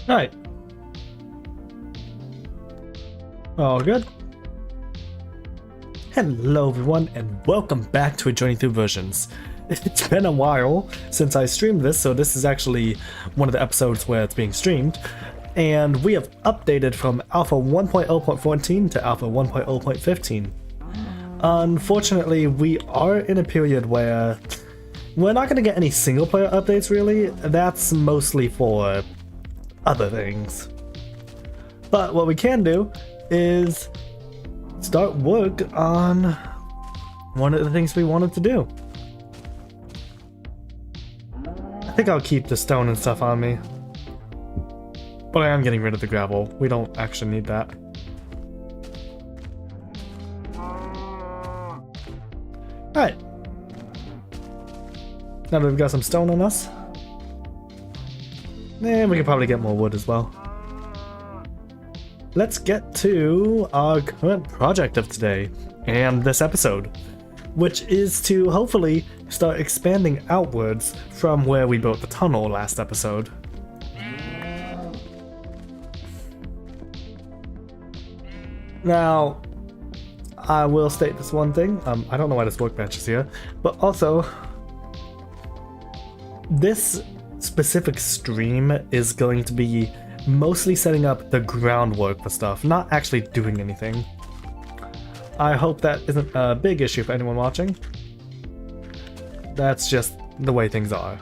Alright. All good. Hello everyone and welcome back to Journey Through Versions. It's been a while since I streamed this, so this is actually one of the episodes where it's being streamed. And we have updated from Alpha 1.0.14 to Alpha 1.0.15. Unfortunately, we are in a period where we're not going to get any single player updates really. That's mostly for other things. But what we can do is start work on one of the things we wanted to do. I think I'll keep the stone and stuff on me. But I am getting rid of the gravel. We don't actually need that. Alright. Now that we've got some stone on us. And we can probably get more wood as well. Let's get to our current project of today and this episode, which is to hopefully start expanding outwards from where we built the tunnel last episode. Now, I will state this one thing. I don't know why this workbench is here, but also, this specific stream is going to be mostly setting up the groundwork for stuff, not actually doing anything. I hope that isn't a big issue for anyone watching. That's just the way things are.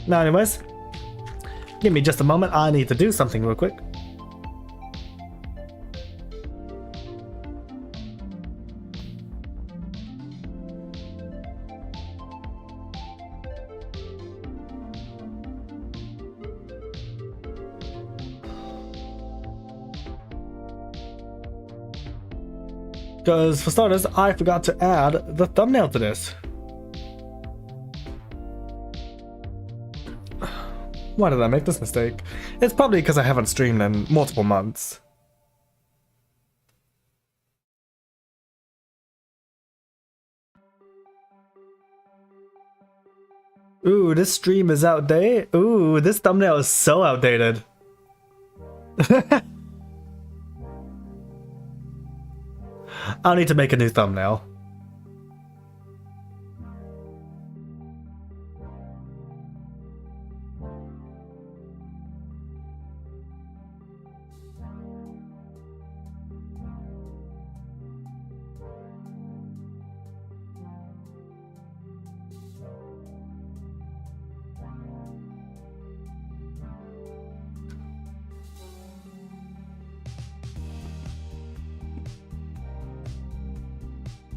Now anyways, give me just a moment, I need to do something real quick. Because, for starters, I forgot to add the thumbnail to this. Why did I make this mistake? It's probably because I haven't streamed in multiple months. Ooh, this stream is outdated. Ooh, this thumbnail is so outdated. I'll need to make a new thumbnail.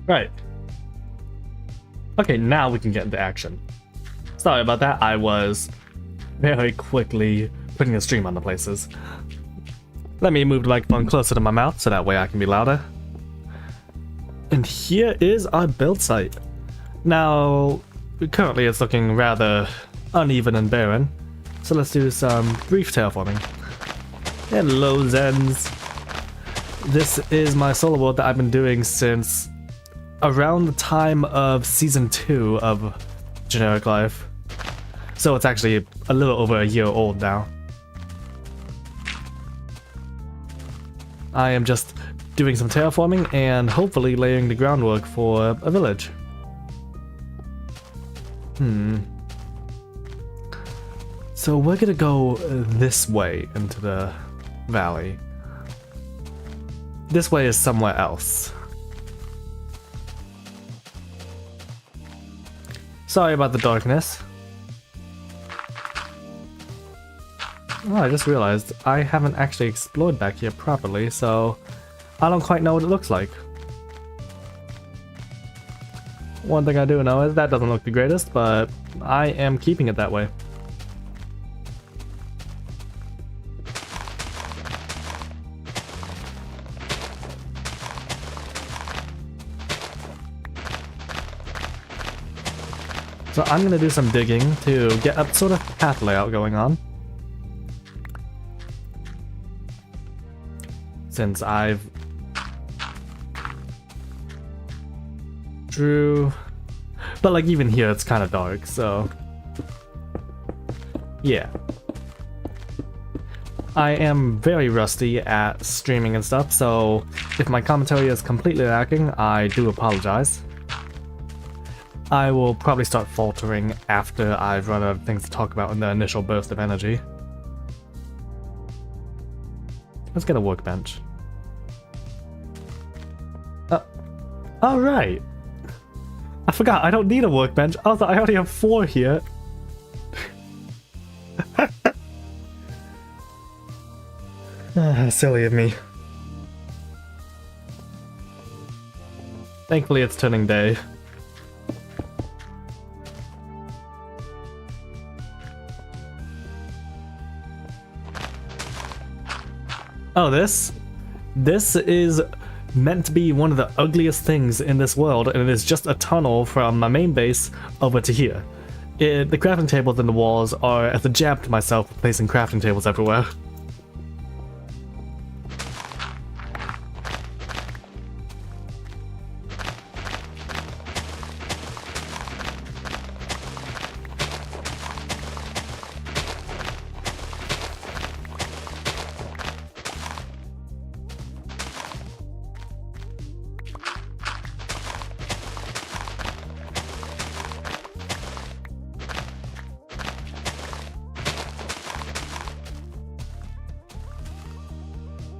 Right. Okay, now we can get into action. Sorry about that, I was very quickly putting the stream on the places. Let me move the microphone closer to my mouth so that way I can be louder. And here is our build site. Now, currently it's looking rather uneven and barren, so let's do some brief terraforming. Hello, Zens. This is my solo world that I've been doing since around the time of season 2 of Generic Life. So it's actually a little over a year old now. I am just doing some terraforming and hopefully laying the groundwork for a village. So we're gonna go this way into the valley. This way is somewhere else. Sorry about the darkness. Oh, I just realized I haven't actually explored back here properly, so I don't quite know what it looks like. One thing I do know is that doesn't look the greatest, but I am keeping it that way. So I'm going to do some digging to get a sort of path layout going on. Since I've drew, but like even here it's kind of dark, so Yeah. I am very rusty at streaming and stuff, so if my commentary is completely lacking, I do apologize. I will probably start faltering after I've run out of things to talk about in the initial burst of energy. Let's get a workbench. Alright! I forgot, I don't need a workbench. I already have 4 here. Silly of me. Thankfully it's turning day. Oh, this is meant to be one of the ugliest things in this world, and it is just a tunnel from my main base over to here. The crafting tables in the walls are as a jab to myself for placing crafting tables everywhere.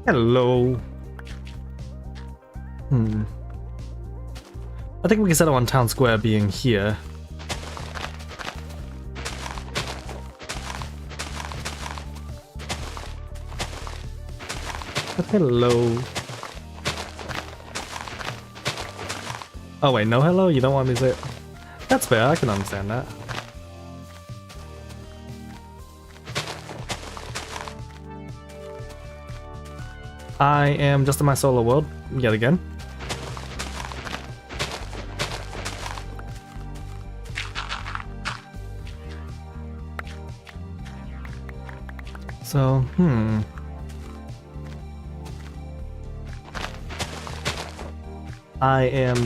Hello. I think we can settle on Town Square being here. But hello. Oh wait, no hello? You don't want me to say it? That's fair, I can understand that. I am just in my solo world, yet again. So, I am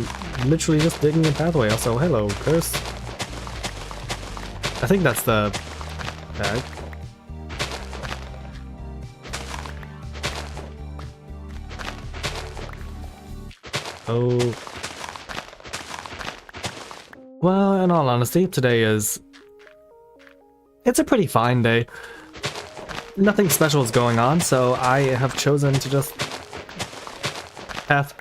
literally just digging a pathway, also hello, curse. I think that's the tag. Oh. Well, in all honesty, today is... It's a pretty fine day. Nothing special is going on, so I have chosen to just... F.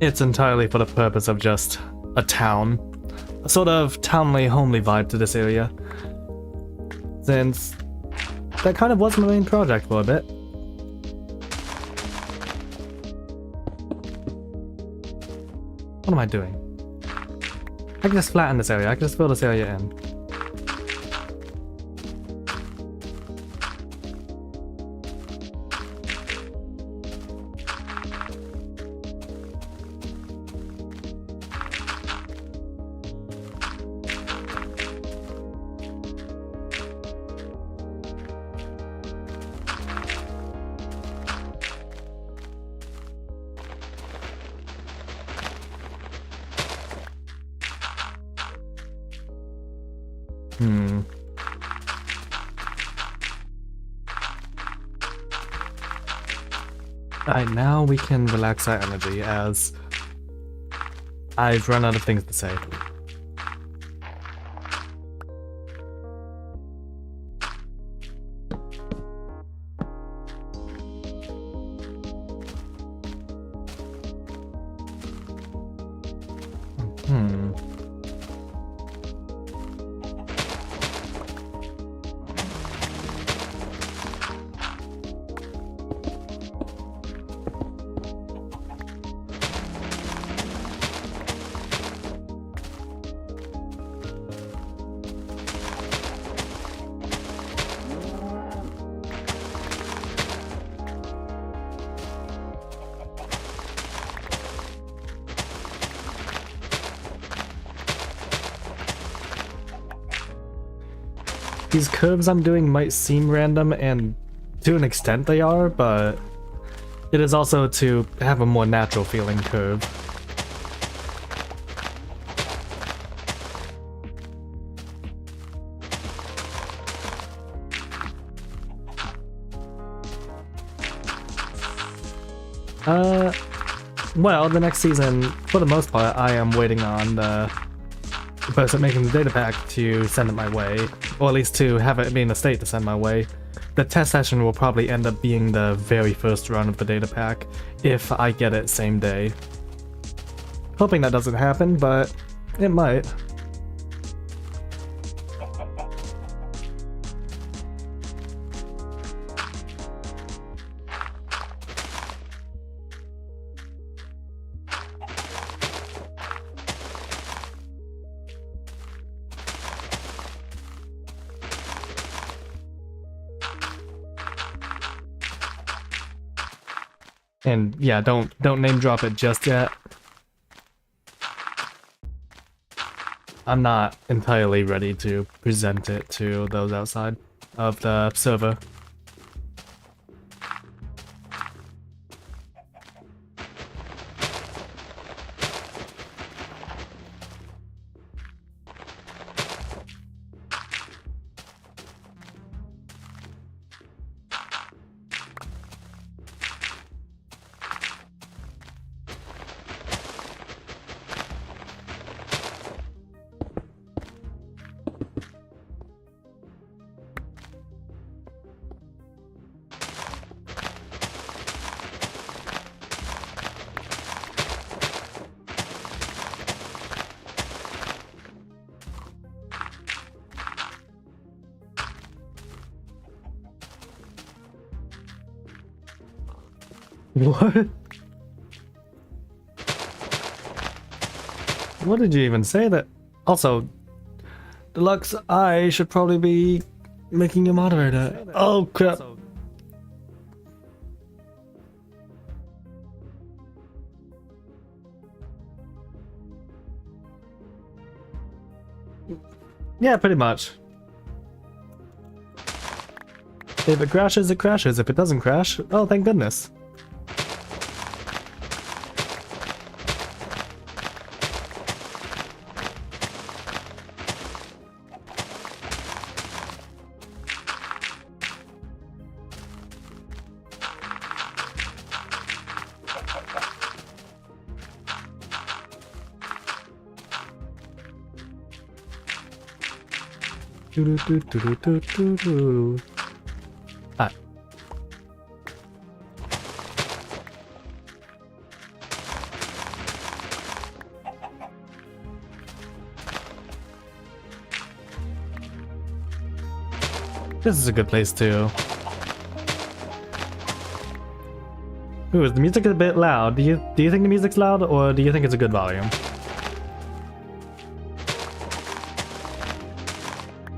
It's entirely for the purpose of just a town. A sort of townly, homely vibe to this area. Since that kind of was my main project for a bit. What am I doing? I can just flatten this area, I can just fill this area in. Alright, now we can relax our energy as I've run out of things to say. These curves I'm doing might seem random, and to an extent they are, but it is also to have a more natural feeling curve. Well, the next season, for the most part, I am waiting on the person making the data pack to send it my way, or at least to have it be in a state to send my way. The test session will probably end up being the very first run of the data pack, if I get it same day. Hoping that doesn't happen, but it might. And yeah, don't name drop it just yet. I'm not entirely ready to present it to those outside of the server. What? What did you even say that? Also, Deluxe, I should probably be making you moderator. Oh crap. Yeah, pretty much. If it crashes, it crashes. If it doesn't crash, oh, thank goodness. Ah. This is a good place too. Ooh, is the music a bit loud? Do you think the music's loud, or do you think it's a good volume?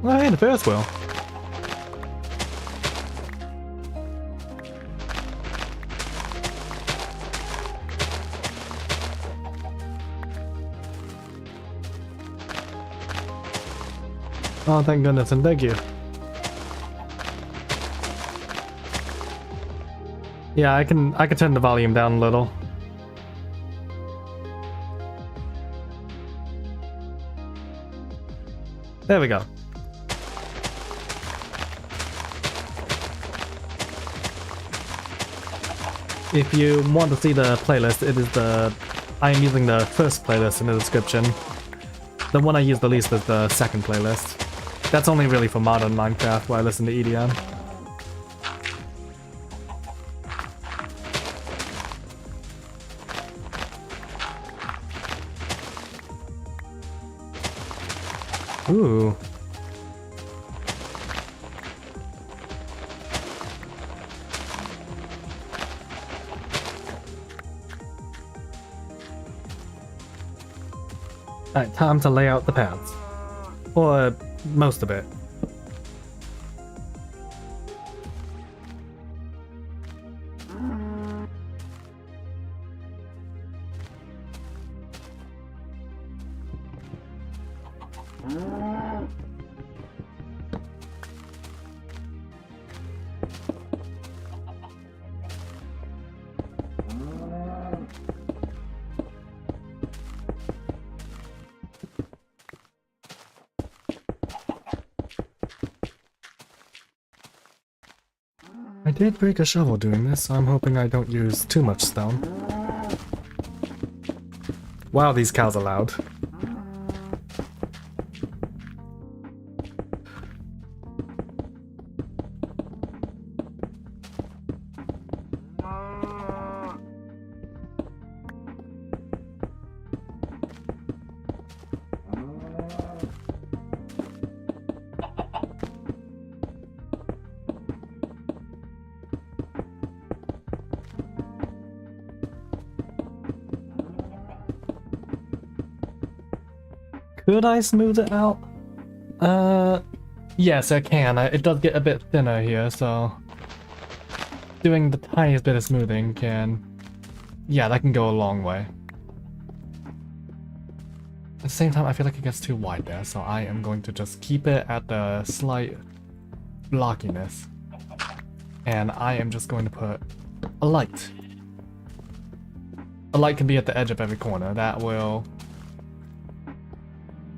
Oh, hey, the Ferris wheel. Oh, thank goodness, and thank you. Yeah, I can turn the volume down a little. There we go. If you want to see the playlist, I am using the first playlist in the description. The one I use the least is the second playlist. That's only really for modern Minecraft where I listen to EDM. Ooh. Alright, time to lay out the paths. Or most of it. did break a shovel doing this, so I'm hoping I don't use too much stone. Wow, these cows are loud. Could I smooth it out? Yes, I can. It does get a bit thinner here, so doing the tiniest bit of smoothing can... Yeah, that can go a long way. At the same time, I feel like it gets too wide there, so I am going to just keep it at the slight blockiness. And I am just going to put a light. A light can be at the edge of every corner. That will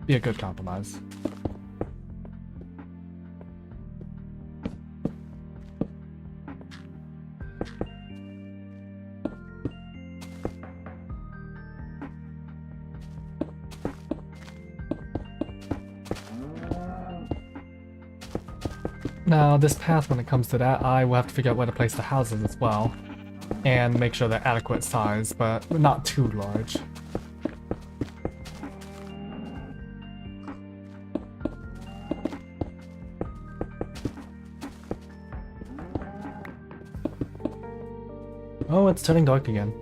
be a good compromise. Now, this path, when it comes to that, I will have to figure out where to place the houses as well. And make sure they're adequate size, but not too large. Oh, it's turning dark again.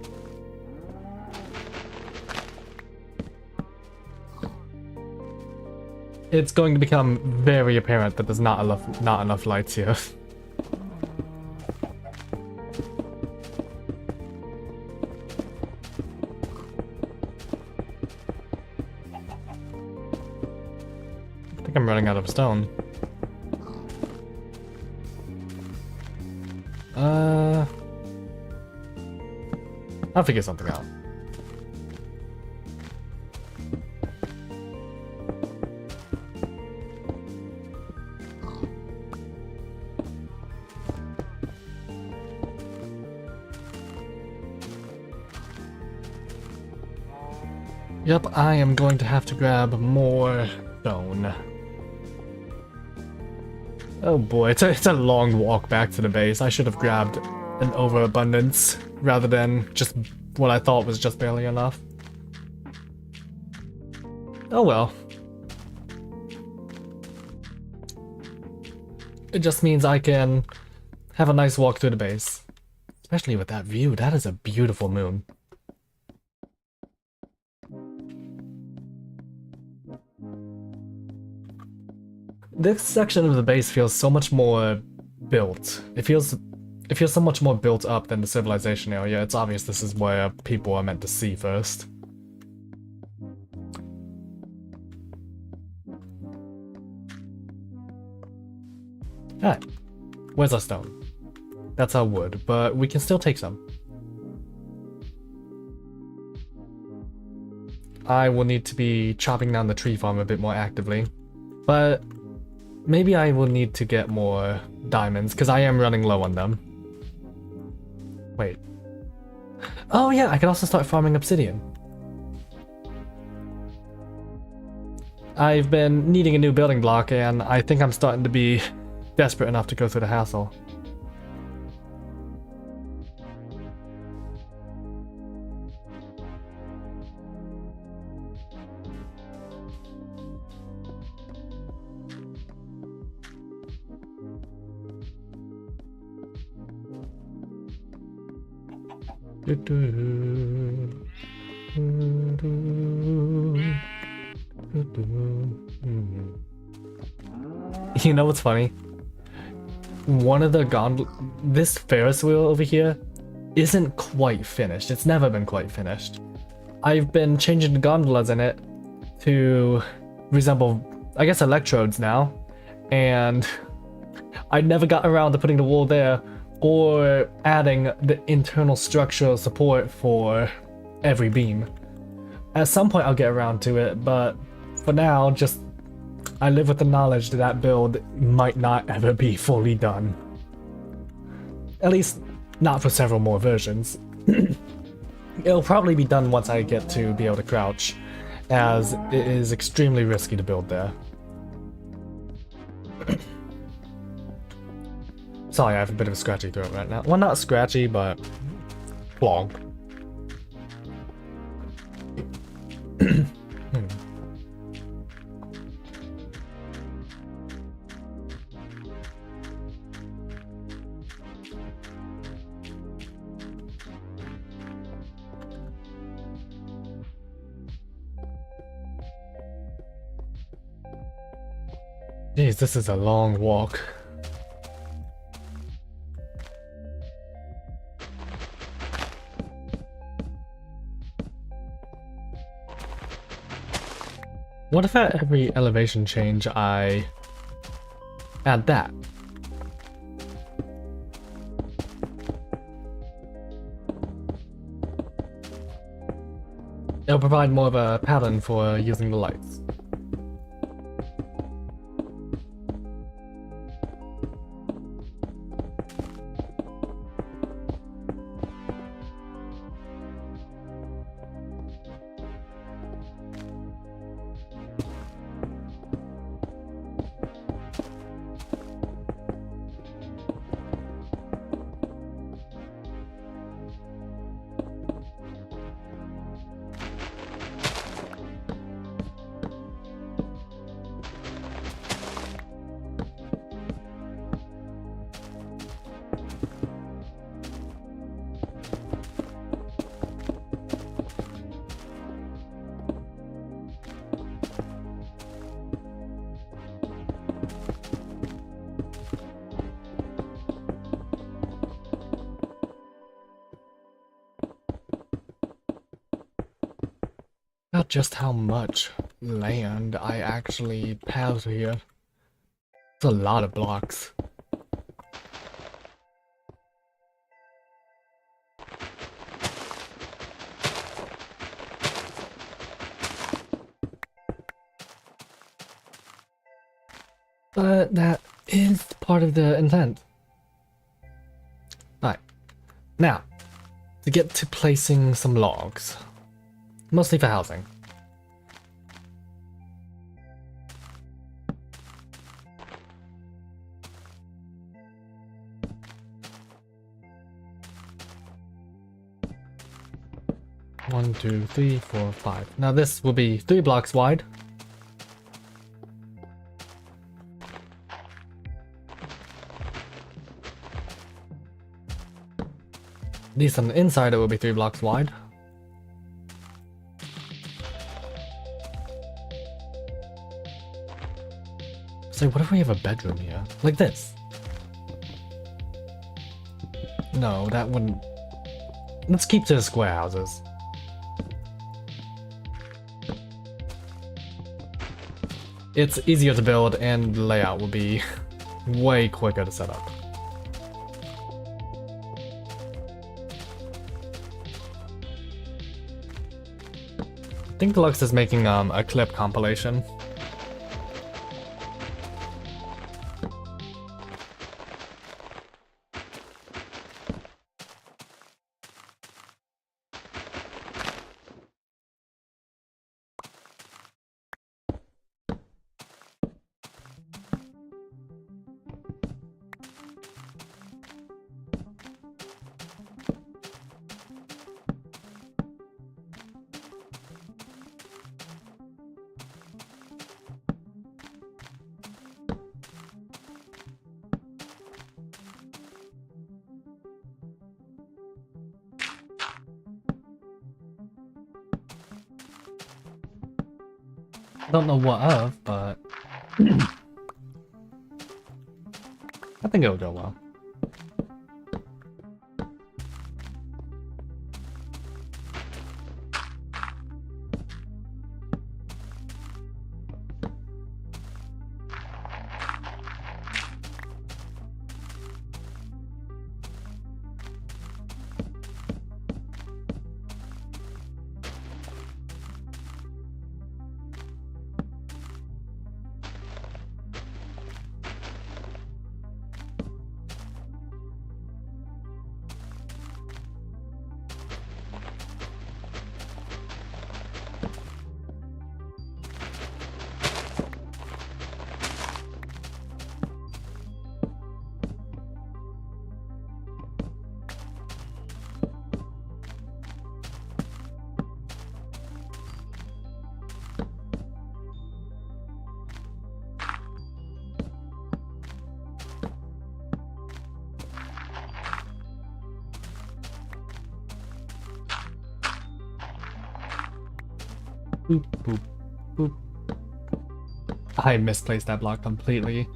It's going to become very apparent that there's not enough lights here. I think I'm running out of stone. I'll figure something out. Yep, I am going to have to grab more stone. Oh boy, it's a long walk back to the base. I should have grabbed an overabundance rather than just what I thought was just barely enough. Oh well. It just means I can have a nice walk through the base. Especially with that view, that is a beautiful moon. This section of the base feels so much more built. It feels so much more built up than the civilization area. It's obvious this is where people are meant to see first. Alright. Where's our stone? That's our wood, but we can still take some. I will need to be chopping down the tree farm a bit more actively. But maybe I will need to get more diamonds, because I am running low on them. Wait. Oh yeah, I can also start farming obsidian. I've been needing a new building block, and I think I'm starting to be desperate enough to go through the hassle. You know what's funny? One of the this Ferris wheel over here isn't quite finished. It's never been quite finished. I've been changing the gondolas in it to resemble, I guess, electrodes now, and I never got around to putting the wool there or adding the internal structural support for every beam. At some point I'll get around to it, but for now, just I live with the knowledge that that build might not ever be fully done. At least, not for several more versions. It'll probably be done once I get to be able to crouch, as it is extremely risky to build there. Sorry, I have a bit of a scratchy throat right now. Well, not scratchy, but clogged. Jeez, this is a long walk. What if at every elevation change I add that? It'll provide more of a pattern for using the lights. Not just how much land I actually have here. It's a lot of blocks. But that is part of the intent. Alright. Now, to get to placing some logs. Mostly for housing. One, two, three, 4, 5. Now this will be 3 blocks wide. At least on the inside it will be 3 blocks wide. So what if we have a bedroom here? Like this? No, that wouldn't... Let's keep to the square houses. It's easier to build and the layout will be way quicker to set up. I think Deluxe is making a clip compilation. Don't know what of, but I think it'll go well. Boop, boop, boop. I misplaced that block completely.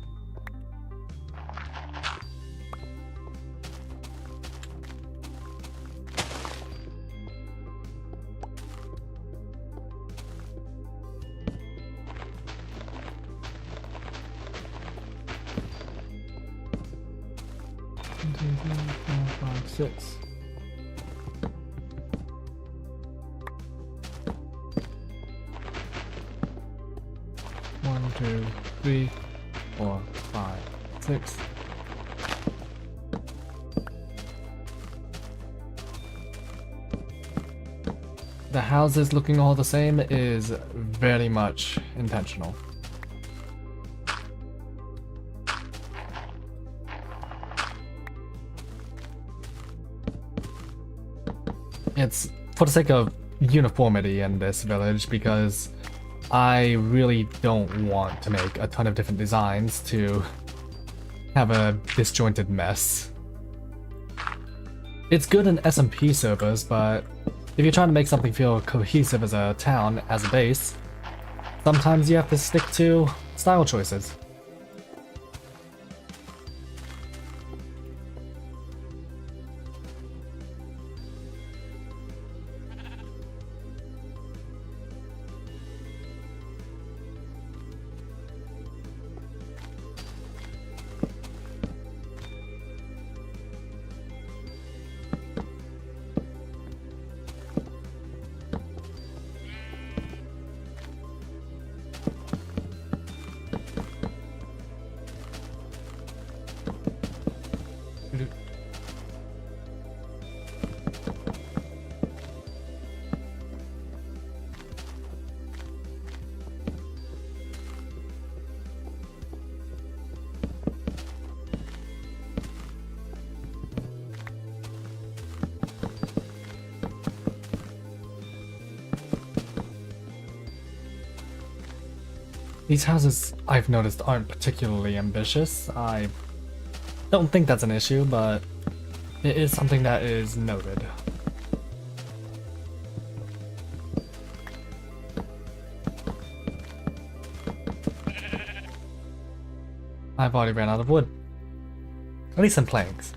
One, two, three, four, five, six. One, two, three, 4, 5, 6. The houses looking all the same is very much intentional. It's for the sake of uniformity in this village because I really don't want to make a ton of different designs to have a disjointed mess. It's good in SMP servers, but if you're trying to make something feel cohesive as a town, as a base, sometimes you have to stick to style choices. These houses, I've noticed, aren't particularly ambitious. I don't think that's an issue, but it is something that is noted. I've already ran out of wood. At least in planks.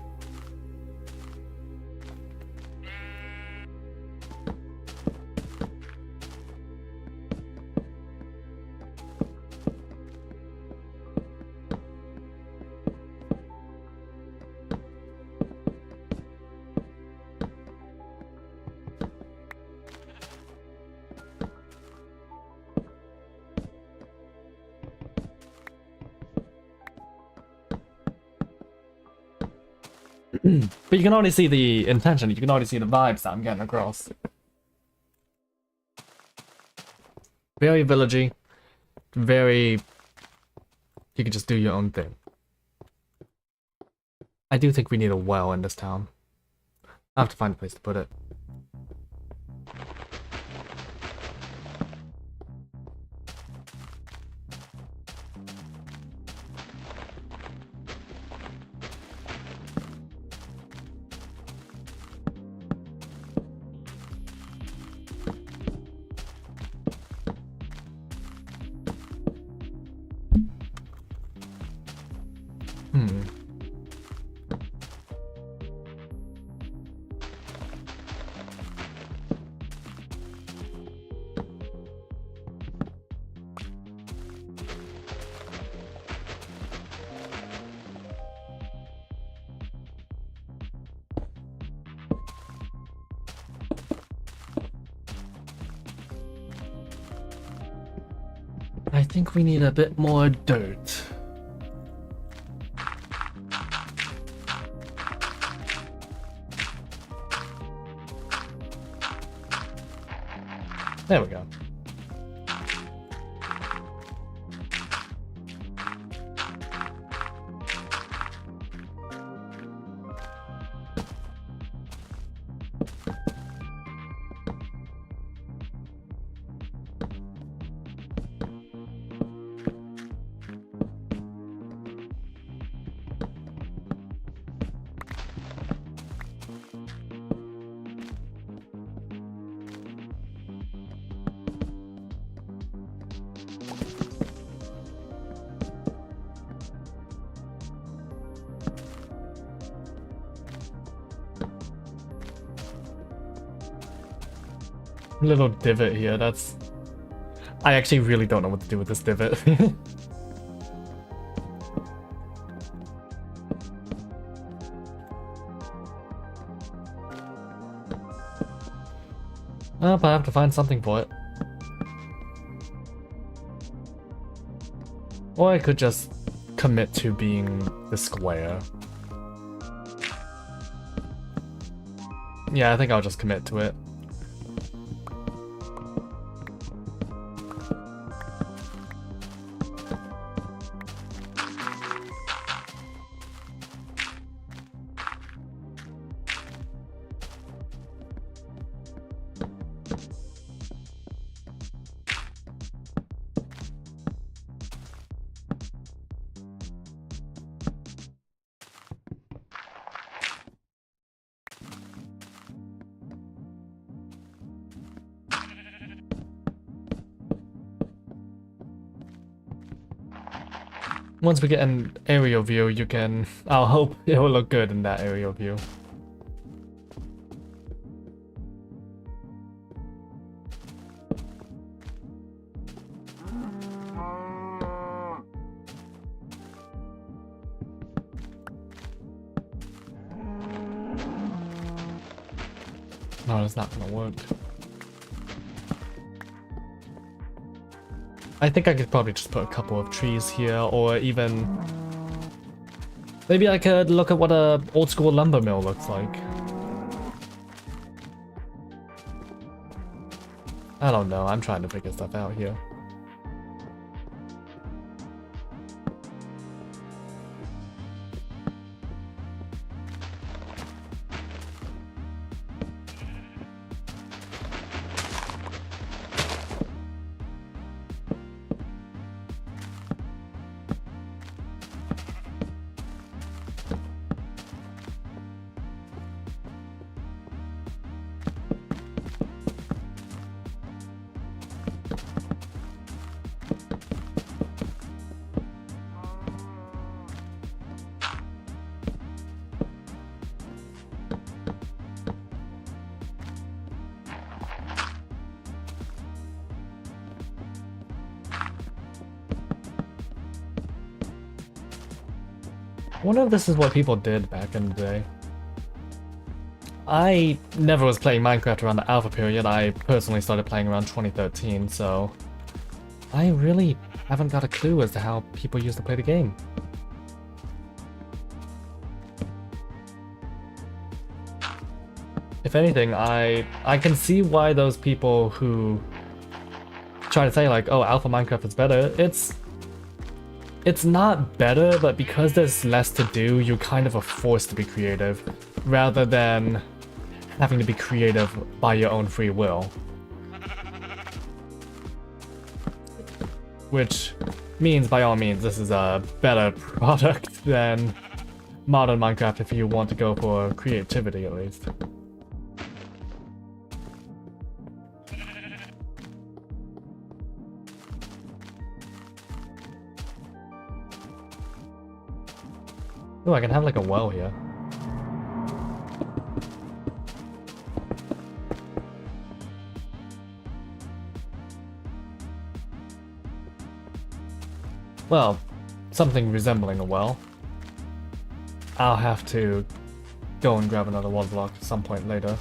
But you can already see the intention, you can already see the vibes that I'm getting across. Very villagey, very... you can just do your own thing. I do think we need a well in this town. I have to find a place to put it. I think we need a bit more dirt. There we go. Little divot here, that's... I actually really don't know what to do with this divot. Oh, but I have to find something for it. Or I could just commit to being the square. Yeah, I think I'll just commit to it. Once we get an aerial view, you can... I'll hope it will look good in that aerial view. No, that's not gonna work. I think I could probably just put a couple of trees here, or even... Maybe I could look at what a old school lumber mill looks like. I don't know, I'm trying to figure stuff out here. I wonder if this is what people did back in the day. I never was playing Minecraft around the alpha period. I personally started playing around 2013, so I really haven't got a clue as to how people used to play the game. If anything, I can see why those people who try to say like, oh, alpha Minecraft is better, it's not better, but because there's less to do, you kind of are forced to be creative, rather than having to be creative by your own free will. Which means, by all means, this is a better product than modern Minecraft if you want to go for creativity, at least. Oh, I can have like a well here. Well, something resembling a well. I'll have to go and grab another water block at some point later.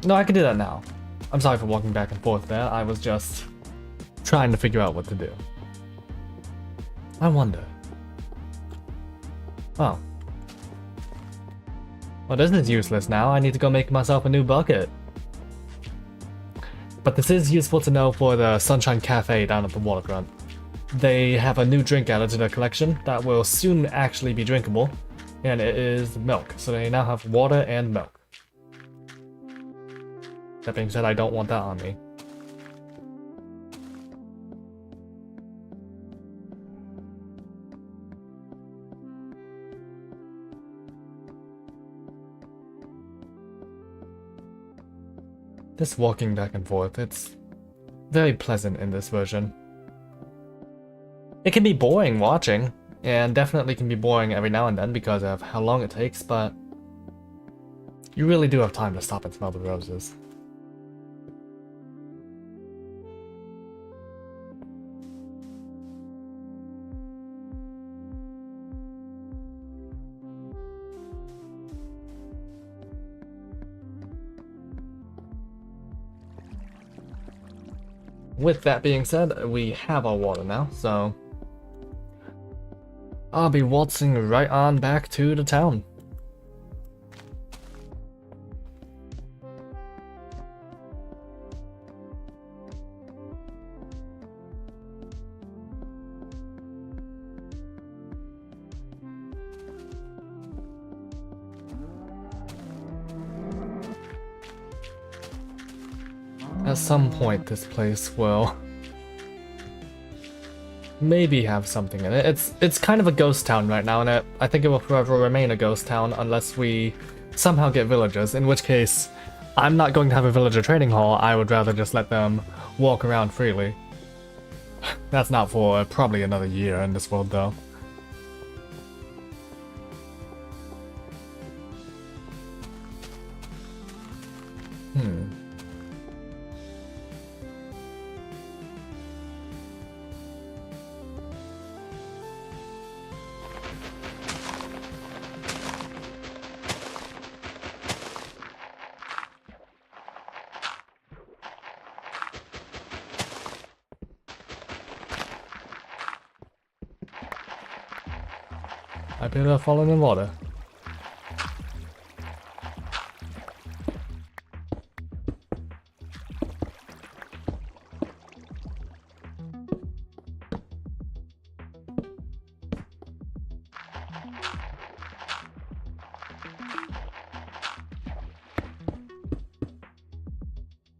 No, I can do that now. I'm sorry for walking back and forth there. I was just trying to figure out what to do. I wonder. Oh. Well, this is useless now. I need to go make myself a new bucket. But this is useful to know for the Sunshine Cafe down at the waterfront. They have a new drink added to their collection that will soon actually be drinkable, and it is milk. So they now have water and milk. That being said, I don't want that on me. This walking back and forth, it's very pleasant in this version. It can be boring watching, and definitely can be boring every now and then because of how long it takes, but You really do have time to stop and smell the roses. With that being said, we have our water now, so I'll be waltzing right on back to the town. At some point, this place will maybe have something in it. It's kind of a ghost town right now, and I think it will forever remain a ghost town unless we somehow get villagers, in which case I'm not going to have a villager trading hall. I would rather just let them walk around freely. That's not for probably another year in this world, though. I appear to have fallen in water.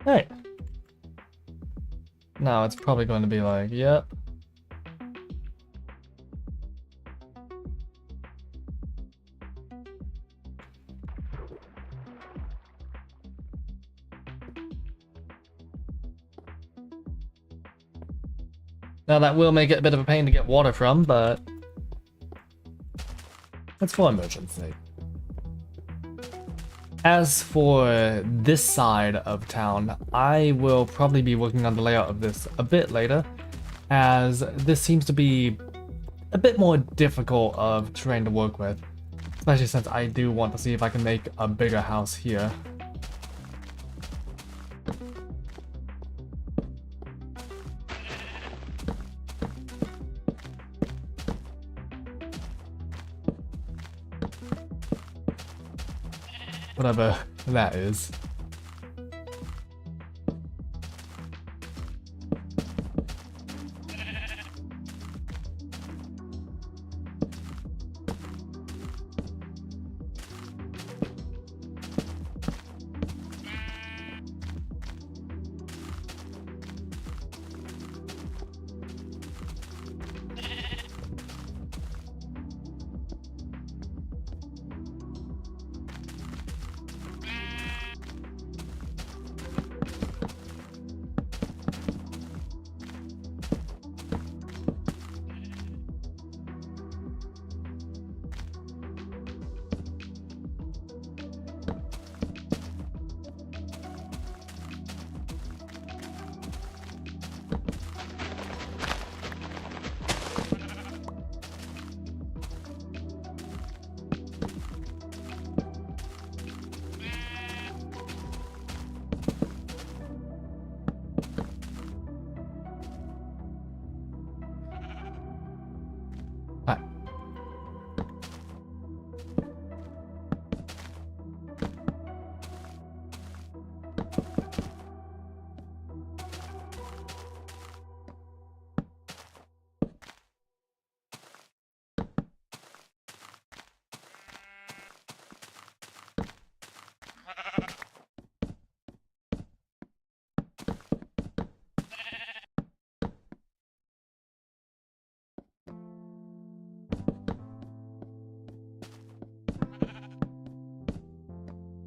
Hey! Now it's probably going to be like, yep. Now that will make it a bit of a pain to get water from, but that's for emergency. As for this side of town, I will probably be working on the layout of this a bit later, as this seems to be a bit more difficult of terrain to work with, especially since I do want to see if I can make a bigger house here. Whatever that is.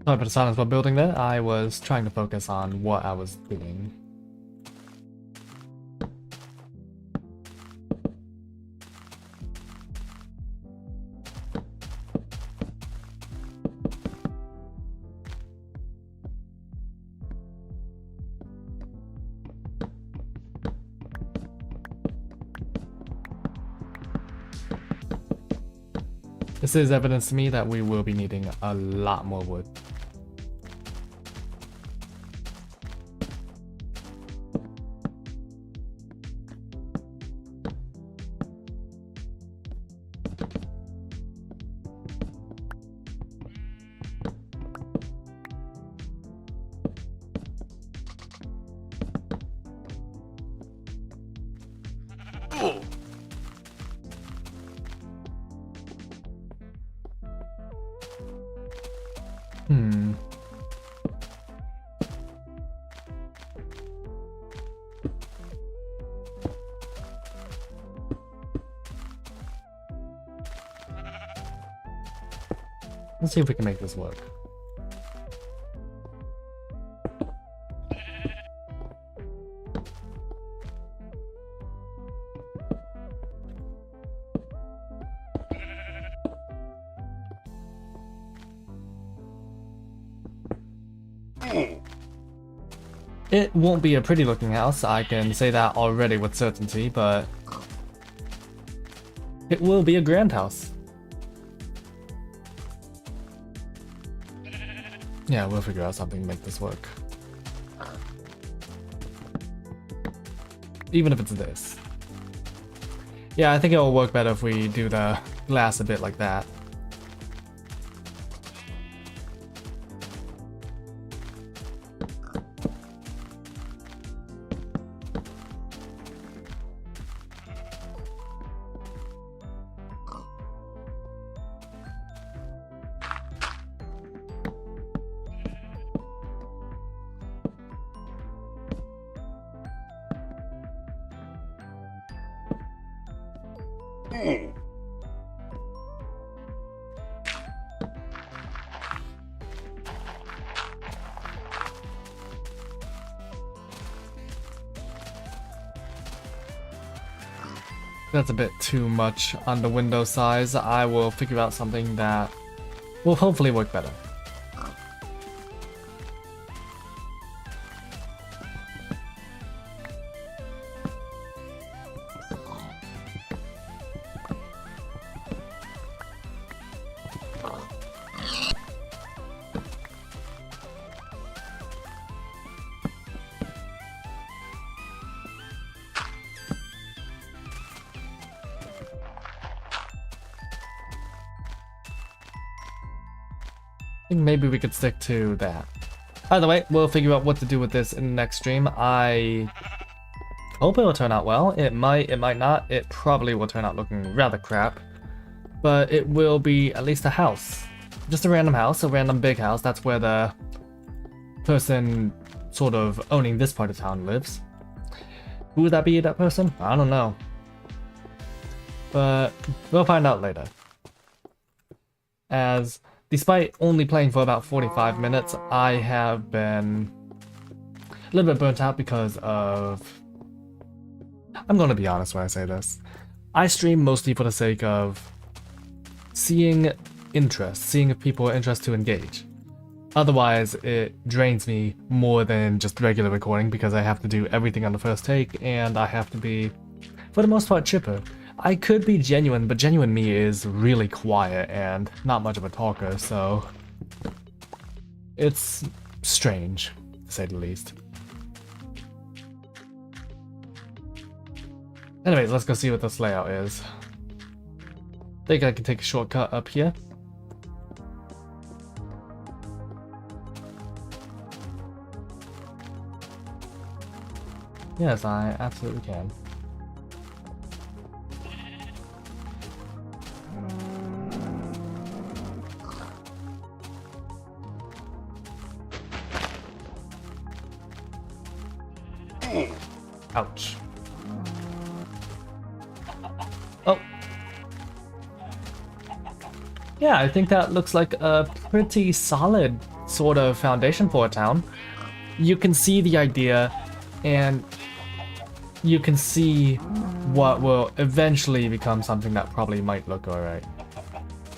Sorry for the silence while building there. I was trying to focus on what I was doing. This is evidence to me that we will be needing a lot more wood. Let's see if we can make this work. It won't be a pretty looking house, I can say that already with certainty, but it will be a grand house. Yeah, we'll figure out something to make this work. Even if it's this. Yeah, I think it'll work better if we do the glass a bit like that. That's a bit too much on the window size. I will figure out something that will hopefully work better. I think maybe we could stick to that. Either way, we'll figure out what to do with this in the next stream. I hope it will turn out well. It might not. It probably will turn out looking rather crap. But it will be at least a house. Just a random house, a random big house. That's where the person sort of owning this part of town lives. Who would that be, that person? I don't know. But we'll find out later. As despite only playing for about 45 minutes, I have been a little bit burnt out because of... I'm going to be honest when I say this. I stream mostly for the sake of seeing interest, seeing if people are interested to engage. Otherwise, it drains me more than just regular recording because I have to do everything on the first take and I have to be, for the most part, chipper. I could be genuine, but genuine me is really quiet and not much of a talker, so it's strange, to say the least. Anyways, let's go see what this layout is. I think I can take a shortcut up here. Yes, I absolutely can. Ouch. Oh. Yeah, I think that looks like a pretty solid sort of foundation for a town. You can see the idea, and you can see what will eventually become something that probably might look alright.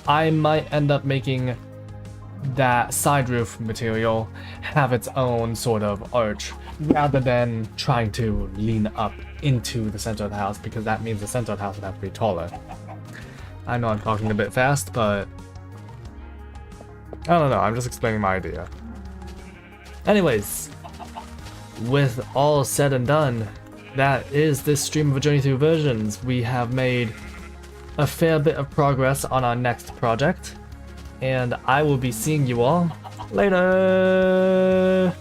I might end up making that side roof material have its own sort of arch, rather than trying to lean up into the center of the house, because that means the center of the house would have to be taller. I know I'm talking a bit fast, but I don't know, I'm just explaining my idea. Anyways, with all said and done, that is this stream of a journey through versions. We have made a fair bit of progress on our next project, and I will be seeing you all later.